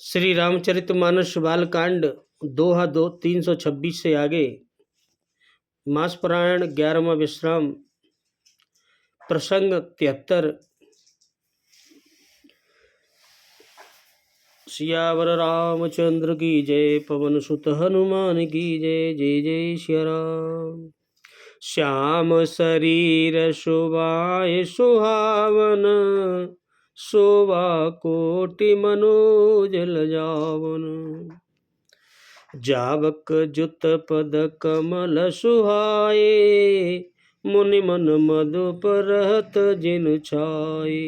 श्री रामचरितमानस बालकांड दोहा 326 से आगे। मास पुराण 11वां विश्राम, प्रसंग 73। सियावर रामचंद्र की जय, पवन सुत हनुमान की जय। जय जय सिया राम। श्याम शरीर शोभाए सुहावन, शोभा कोटि मनोजल जावन। जावक जुत पद कमल सुहाए, मुनि मन मधुपर रहत जिन छाए।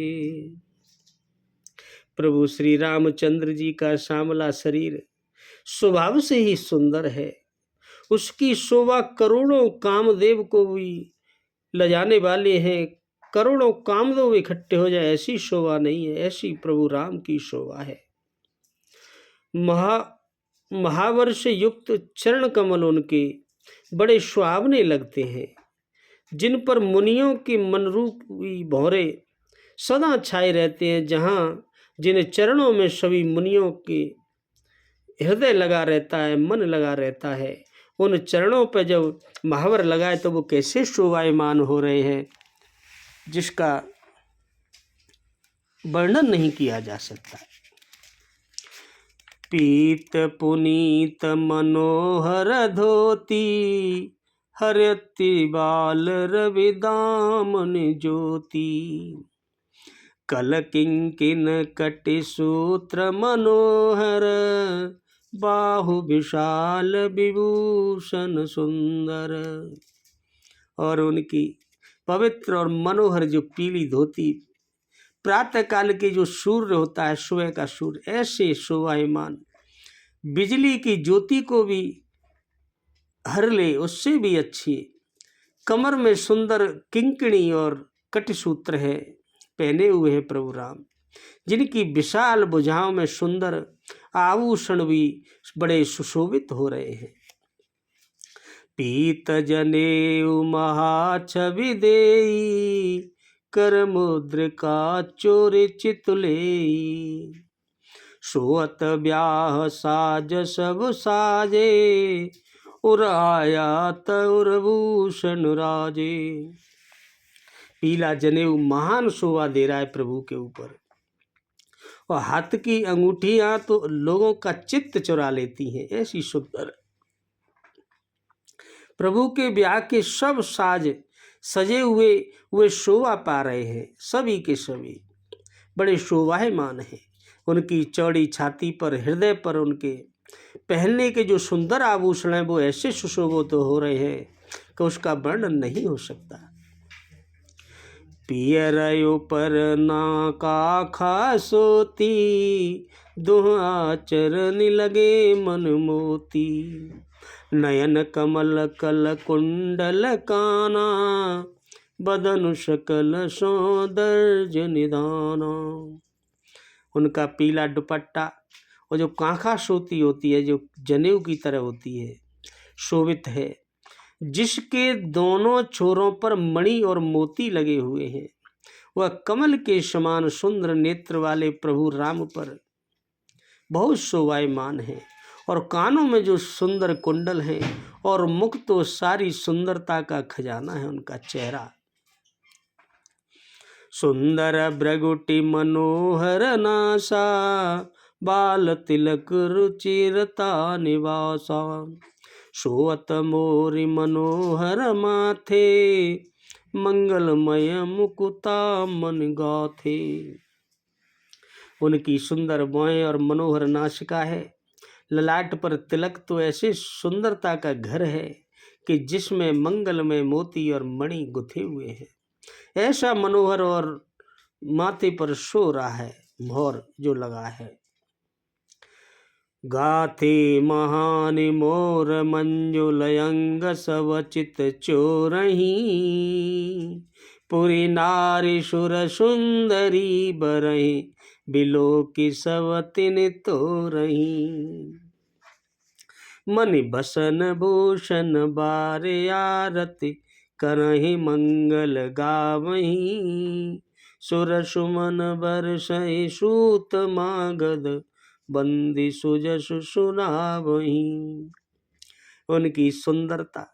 प्रभु श्री रामचंद्र जी का श्यामला शरीर स्वभाव से ही सुंदर है। उसकी शोभा करोड़ों कामदेव को भी लजाने वाले हैं। करोड़ों कामदेव इकट्ठे हो जाए ऐसी शोभा नहीं है, ऐसी प्रभु राम की शोभा है। महावर्ष युक्त चरण कमल उनके बड़े सुहावने लगते हैं, जिन पर मुनियों के मनरूपी भौरे सदा छाए रहते हैं। जहाँ जिन चरणों में सभी मुनियों के हृदय लगा रहता है, मन लगा रहता है, उन चरणों पर जब महावर लगाए तो वो कैसे शोभायमान हो रहे हैं, जिसका वर्णन नहीं किया जा सकता। पीत पुनीत मनोहर धोती, हरति बाल रवि दामन ज्योति। कल किंकिन कटि सूत्र मनोहर, बाहु विशाल विभूषण सुंदर। और उनकी पवित्र और मनोहर जो पीली धोती, प्रातः काल के जो सूर्य होता है, सुबह का सूर्य, ऐसे शोभायमान, बिजली की ज्योति को भी हर ले, उससे भी अच्छी। कमर में सुंदर किंकणी और कटिसूत्र है पहने हुए हैं प्रभु राम, जिनकी विशाल भुजाओं में सुंदर आभूषण भी बड़े सुशोभित हो रहे हैं। पीत जनेऊ महाछवि देई, कर मुद्रिका चोरी चितुलेई। सोअत ब्याह साज सब साजे, उर आयात उर्भूषण राजे। पीला जनेऊ महान शोभा दे रहा है प्रभु के ऊपर, और हाथ की अंगूठियां तो लोगों का चित्त चुरा लेती हैं, ऐसी सुंदर। प्रभु के ब्याह के सब साज सजे हुए वे शोभा पा रहे हैं, सभी के सभी बड़े शोभायमान हैं। उनकी चौड़ी छाती पर, हृदय पर उनके पहनने के जो सुंदर आभूषण हैं, वो ऐसे सुशोभित हो रहे हैं कि उसका वर्णन नहीं हो सकता। पियरयो पर नाका खासोती, दुह आचरण लगे मन मोती। नयन कमल कल कुंडल काना, बदन सकल सौंदर्य निधाना। उनका पीला दुपट्टा और जो कांखा सोती होती है, जो जनेऊ की तरह होती है, शोभित है, जिसके दोनों छोरों पर मणि और मोती लगे हुए हैं। वह कमल के समान सुंदर नेत्र वाले प्रभु राम पर बहुत शोभायमान है। और कानों में जो सुंदर कुंडल हैं, और मुख तो सारी सुंदरता का खजाना है उनका चेहरा। सुंदर भ्रगुटि मनोहर नासा, बाल तिलक रुचिरता निवासा। सोअत मोरि मनोहर माथे, मंगलमय मुकुता मन गाथे। उनकी सुंदर बाएं और मनोहर नासिका है। ललाट पर तिलक तो ऐसे सुंदरता का घर है कि जिसमें मंगलमय मोती और मणि गुथे हुए हैं। ऐसा मनोहर, और माथे पर सो रहा है मोहर जो लगा है। गाथे महान मोर मंजुलयंग, सब चित चोरही। पुरी नारी सुर सुंदरी बरही, बिलो की सब तिन तोरही। मनि बसन भूषण बारे आरती, करहि मंगल गावही। सुर सुमन बरसहि सूत मागध, बंदी सुजस सुनावहीं। उनकी सुंदरता,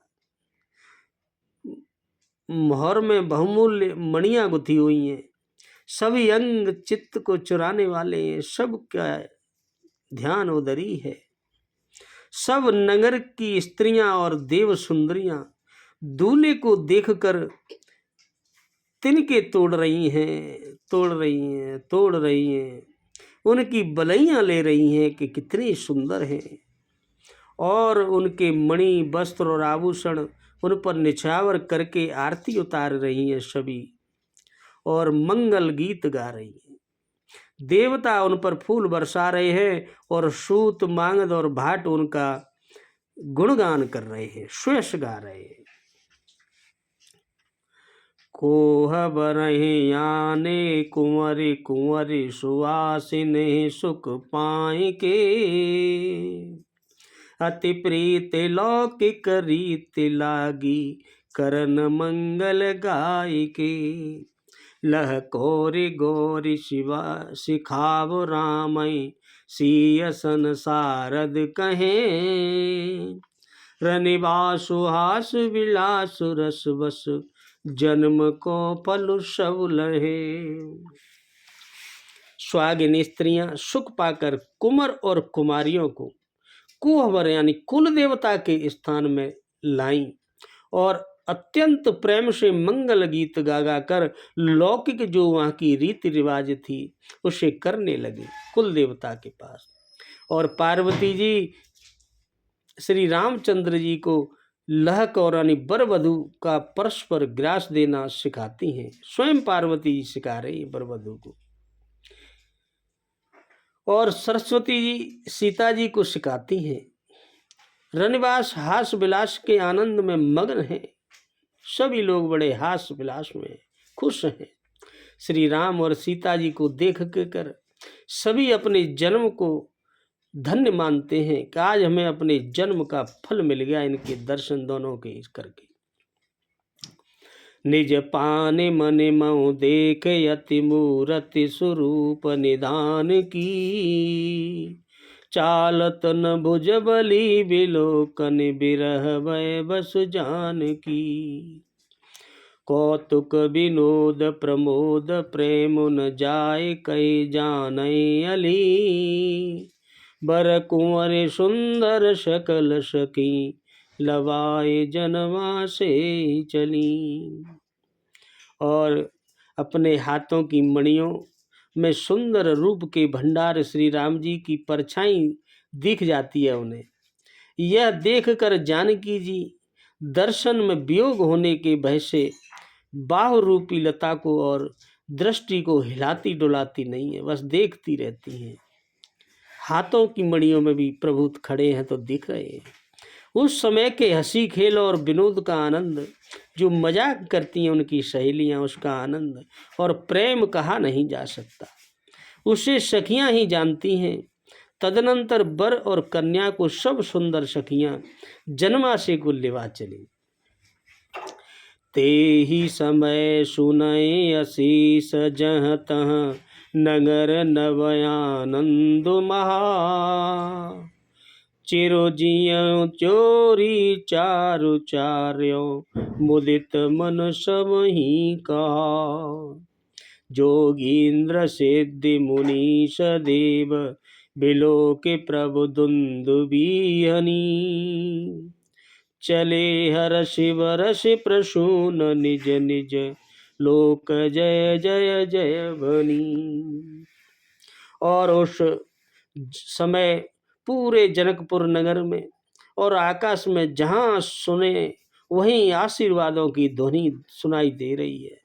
मोहर में बहुमूल्य मणियां गुथी हुई हैं, सभी अंग चित्त को चुराने वाले हैं, सबका ध्यान उधरी है। सब नगर की स्त्रियां और देव सुंदरियां दूल्हे को देखकर तिनके तोड़ रही हैं, तोड़ रही हैं, तोड़ रही हैं। उनकी बलैयां ले रही हैं कि कितने सुंदर हैं, और उनके मणि वस्त्र और आभूषण उन पर निछावर करके आरती उतार रही हैं सभी, और मंगल गीत गा रही हैं। देवता उन पर फूल बरसा रहे हैं, और सूत मांगद और भाट उनका गुणगान कर रहे हैं, श्वेश गा रहे हैं। कोह बरहि आने कुंवरी कुंवरी सुवासिनी सुख पाए के, अति प्रीत लौकिक रीत लागी करन मंगल गाय के। लह कोरि गोरि शिवा सिखाव रामय सियसन सारद कहे, रनिवासु हास विलास रस बस जन्म को पलु सब लहे। सुहागिन स्त्रियां सुख पाकर कुंवर और कुमारियों को कुहवर यानी कुल देवता के स्थान में लाई, और अत्यंत प्रेम से मंगल गीत गा गा कर लौकिक जो वहाँ की रीति रिवाज थी उसे करने लगे कुल देवता के पास। और पार्वती जी श्री रामचंद्र जी को लहक और यानी वर वधु का परस्पर ग्रास देना सिखाती हैं। स्वयं पार्वती जी सिखा रही है वर वधु को, और सरस्वती जी सीता जी को सिखाती हैं। रनिवास हास विलास के आनंद में मग्न हैं, सभी लोग बड़े हास विलास में खुश हैं। श्री राम और सीता जी को देख कर सभी अपने जन्म को धन्य मानते हैं कि आज हमें अपने जन्म का फल मिल गया इनके दर्शन दोनों के करके। निज पाने मने मऊ देख यति मूर्ति स्वरूप निधान की, चालत न भुज बली बिलोकन बिरह भय बस जान की। कौतुक विनोद प्रमोद प्रेम न जाय कई जानई अली, बर कुंवर सुंदर सकल सखी लवाए जनवा से चली। और अपने हाथों की मणियों में सुंदर रूप के भंडार श्री राम जी की परछाई दिख जाती है उन्हें। यह देखकर जानकी जी दर्शन में वियोग होने के भय से बाहु रूपी लता को और दृष्टि को हिलाती डुलाती नहीं है, बस देखती रहती हैं। हाथों की मणियों में भी प्रभु खड़े हैं तो दिख रहे हैं। उस समय के हंसी खेल और विनोद का आनंद, जो मजाक करती हैं उनकी सहेलियां, उसका आनंद और प्रेम कहा नहीं जा सकता। उसे सखियां ही जानती हैं। तदनंतर वर और कन्या को सब सुंदर सखियां जन्माशय को लेवा चली। ते ही समय सुनय असीस जह तह नगर नवयानंद महा, चिरोजियो चोरी चारु चार्यो मुदित मन सब ही कहा। जोगींद्र सिद्धि मुनीश देव बिलो के प्रभु दुंदुबिहनी, चले हर शिव रस प्रसून निज निज लोक जय जय जय बनी। और उस समय पूरे जनकपुर नगर में और आकाश में जहाँ सुने वहीं आशीर्वादों की ध्वनि सुनाई दे रही है।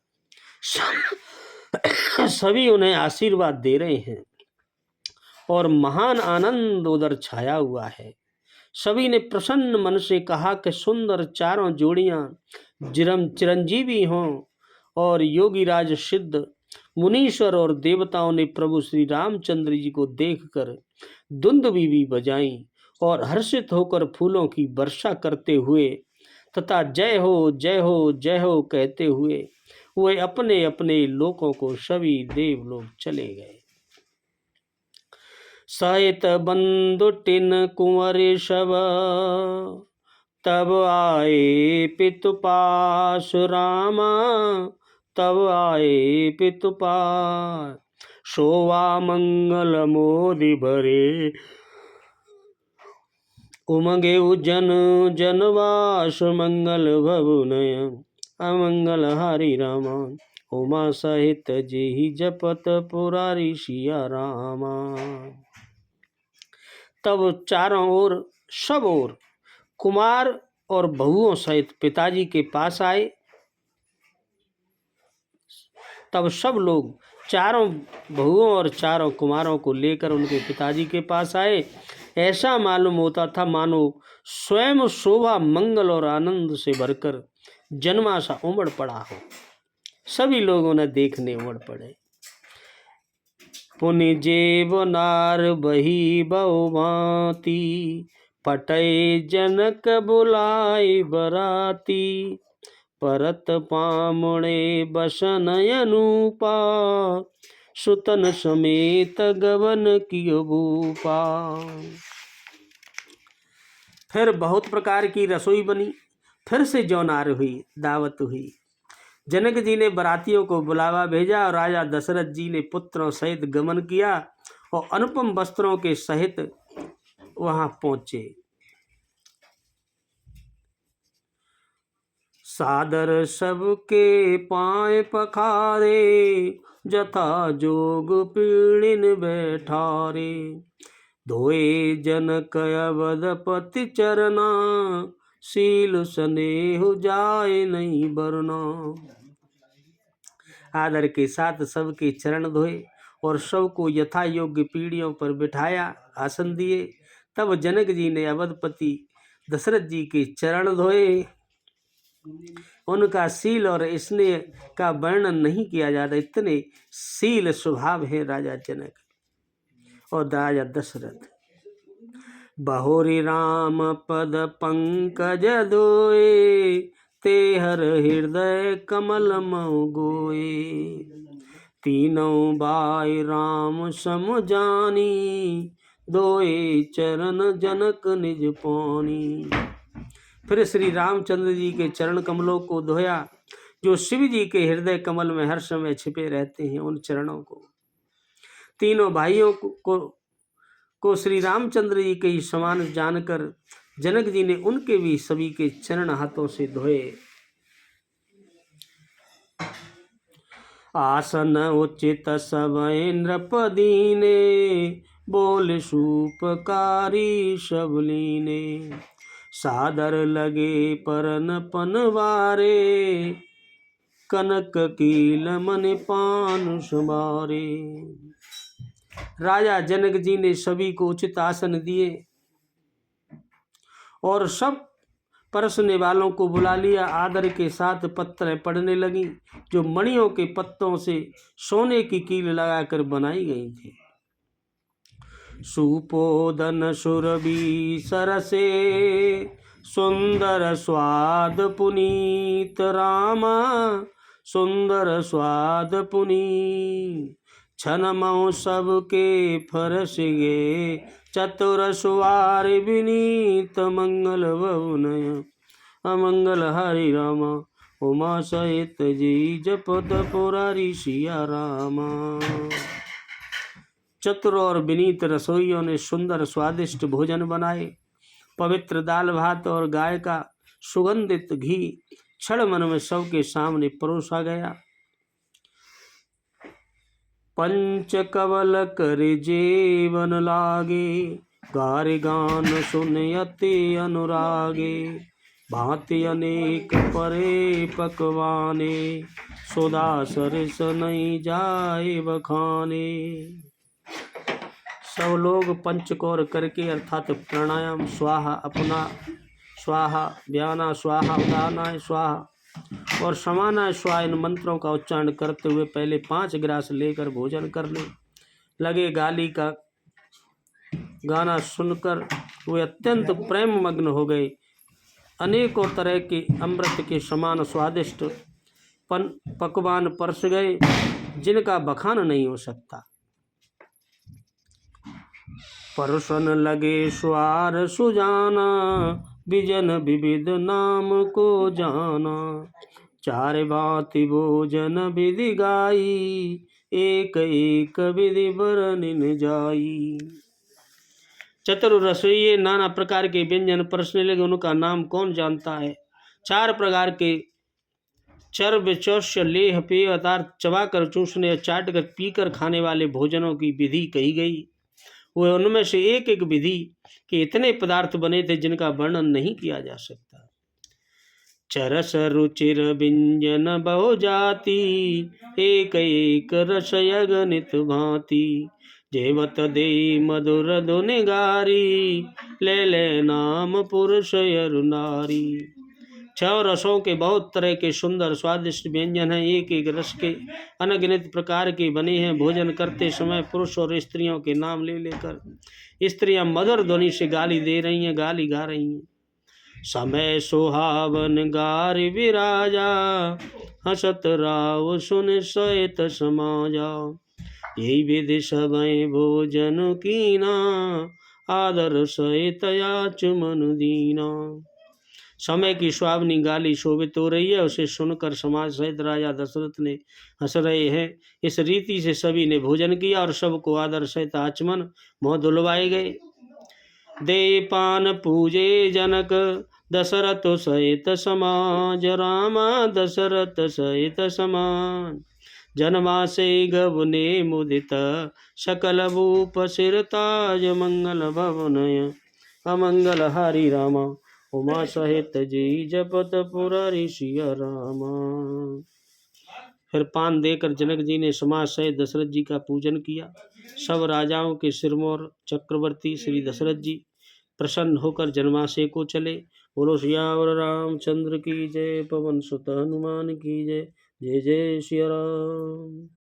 सभी उन्हें आशीर्वाद दे रहे हैं और महान आनंद उधर छाया हुआ है। सभी ने प्रसन्न मन से कहा कि सुंदर चारों जोड़ियां चिरंजीवी हों। और योगीराज सिद्ध मुनीश्वर और देवताओं ने प्रभु श्री रामचंद्र जी को देखकर दुंदुभी भी बजाई और हर्षित होकर फूलों की वर्षा करते हुए तथा जय हो जय हो जय हो कहते हुए वे अपने अपने लोकों को सभी देव लोग चले गए। सहित बंधु टिन कुंवर सब, तब आए पितु पास रामा, तब आए पितु पास। शोभा मंगल मोदि भरे, उमगे उजन जनवास। मंगल भवुनय अमंगल हरि रामा, उमा सहित जेहि जपत पुरारी सिया रामा। तब चारों ओर सब ओर कुमार और बहुओं सहित पिताजी के पास आए। तब सब लोग चारों बहुओं और चारों कुमारों को लेकर उनके पिताजी के पास आए। ऐसा मालूम होता था मानो स्वयं शोभा मंगल और आनंद से भरकर जन्मा सा उमड़ पड़ा हो। सभी लोग उन्हें देखने उमड़ पड़े। पुनि जेब नार बही बहुभांति, पटै जनक बुलाए बराती। परत पामणे बसन अनुपा, सुतन समेत गवन कियो भूपा। फिर बहुत प्रकार की रसोई बनी। फिर से जौनार हुई, दावत हुई। जनक जी ने बरातियों को बुलावा भेजा और राजा दशरथ जी ने पुत्रों सहित गमन किया और अनुपम वस्त्रों के सहित वहां पहुंचे। सादर सबके पाए पखारे, जथा जोग पीड़िन बैठारे। धोए जनक अवधपति चरना, शील स्नेह जाए नहीं बरना। आदर के साथ सबके चरण धोए और सबको यथा योग्य पीढ़ियों पर बिठाया, आसन दिए। तब जनक जी ने अवधपति दशरथ जी के चरण धोए। उनका शील और स्नेह का वर्णन नहीं किया जाता, इतने शील स्वभाव है राजा जनक और राजा दशरथ। बहुरी राम पद पंकज धोए, ते हर हृदय कमल मऊ गोए। तीनों बाई राम सम जानी, धोए चरण जनक निज पानी। फिर श्री रामचंद्र जी के चरण कमलों को धोया, जो शिव जी के हृदय कमल में हर समय छिपे रहते हैं। उन चरणों को तीनों भाइयों को श्री रामचंद्र जी के ही समान जानकर जनक जी ने उनके भी सभी के चरण हाथों से धोए। आसन उचित सब नृपदीने, बोल सूपकारी सब लीने। सादर लगे परन पनवारे, कनक कील मन पान सुमारे। राजा जनक जी ने सभी को उचित आसन दिए और सब परसने वालों को बुला लिया। आदर के साथ पत्रें पड़ने लगी, जो मणियों के पत्तों से सोने की कील लगाकर बनाई गई थी। सुपोदन सुरभि सरसे, सुंदर स्वाद पुनीत रामा, सुंदर स्वाद पुनीत। छनमऊ सबके फरस गे, चतुर सुवार विनीत। मंगल भवुनय अमंगल हरि रामा, उमा सहित जी जपत पुरारी सिया रामा। चतुर और विनीत रसोइयों ने सुंदर स्वादिष्ट भोजन बनाए। पवित्र दाल भात और गाय का सुगंधित घी क्षण मन में सबके सामने परोसा गया। पंच कवल कर जेवन लागे, गारे गान सुन अति अनुरागे। भांति अनेक परे पकवाने, सुधा सरस नहीं जाए बखाने। सब लोग पंचकौर करके अर्थात प्राणायाम स्वाहा, अपना स्वाहा, व्याना स्वाहा, उदाना स्वाहा और समाना स्वाहा, इन मंत्रों का उच्चारण करते हुए पहले 5 गिलास लेकर भोजन करने लगे। गाली का गाना सुनकर वे अत्यंत प्रेम मग्न हो गए। अनेकों तरह के अमृत के समान स्वादिष्ट पकवान परस गए, जिनका बखान नहीं हो सकता। परसन लगे स्वार सुजाना, बिजन विविध नाम को जाना। चार भांति भोजन विधि गाई, एक एक विधि बरनिन जाई। चतुर रसोइये नाना प्रकार के व्यंजन परसने लगे, उनका नाम कौन जानता है। चार प्रकार के चर्व चौष्य लेह पेय अर्थात चबाकर चूसने चाट कर पीकर खाने वाले भोजनों की विधि कही गई। वह उनमें से एक एक विधि के इतने पदार्थ बने थे जिनका वर्णन नहीं किया जा सकता। चरस रुचिर व्यंजन बहु जाति, एक एक रस अगणित भांति। जेवत दे मधुर धुनि गारी, ले ले नाम पुरुष अरु नारी। छह रसों के बहुत तरह के सुंदर स्वादिष्ट व्यंजन हैं, एक एक रस के अनगिनत प्रकार के बने हैं। भोजन करते समय पुरुष और स्त्रियों के नाम ले लेकर स्त्रियां मधुर ध्वनि से गाली दे रही हैं, गाली गा रही हैं। समय सुहावन गारि विराजा, हसत राव सुन सहित समाजा। यही विधि सबय भोजन कीना, आदर सहित आचमन दीना। समय की सुहावनी गाली शोभित हो रही है, उसे सुनकर समाज सहित राजा दशरथ ने हंस रहे हैं। इस रीति से सभी ने भोजन किया और सबको आदर सहित आचमन मुँह धुलवाए गए। दे पान पूजे जनक, दशरथ सहित समाज। रामा दशरथ सहित समाज, जन्मासे गवने मुदित। सकल भूप सिरताज, मंगल भवनय अमंगल हरि रामा। उमा सहित जी जपत पुरारी सिया रामा। फिर पान देकर जनक जी ने समाज सहित दशरथ जी का पूजन किया। सब राजाओं के सिरमौर चक्रवर्ती श्री दशरथ जी प्रसन्न होकर जन्माशय को चले। बोलो सियावर रामचंद्र की जय, पवन सुत हनुमान की जय। जय जय सिया राम।